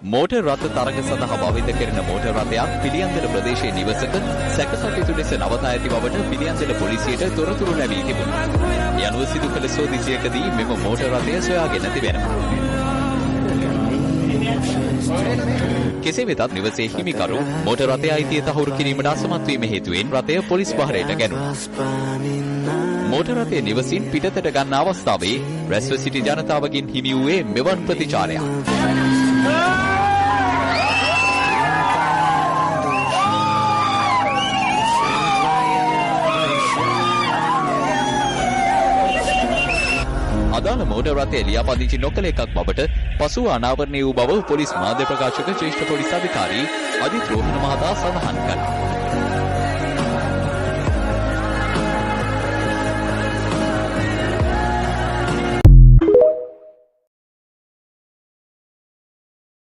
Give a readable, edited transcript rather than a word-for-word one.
Motor රථ තරග සඳහා භාවිත කෙරෙන මෝටර් රථයක් පිළියන්දල ප්‍රදේශයේ නිවසක සැකකටයුතු ලෙස නවතා ඇති බවට පිළියන්දල පොලිසියට තොරතුරු ලැබී තිබුණා. ඒ අනුව සිදු කළ සෝදිසියකදී මෙම මෝටර් රථය සොයාගෙන තිබෙනවා. කෙසේ වෙතත් නිවසේ හිමිකරු මෝටර් රථයේ අයිතිය තහවුරු කිරීමට අසමත් වීම හේතුවෙන් රථය පොලිස් පහරයට ගැනුණා. මෝටර් රථයේ නිවසින් පිටතට ගන්න අවස්ථාවේ රැස්ව සිටි ජනතාවගෙන් හිමි වූයේ මෙවන් ප්‍රතිචාරයක්. අදාළ මෝටර් රථය ලියාපදිංචි නොකළ එකක් බවට පසුව අනාවරණය වූ බව පොලිස් මාධ්‍ය ප්‍රකාශක ජ්‍යෙෂ්ඨ පොලිස් අධිකාරී අදිත් රෝහණ මහතා සඳහන් කළා.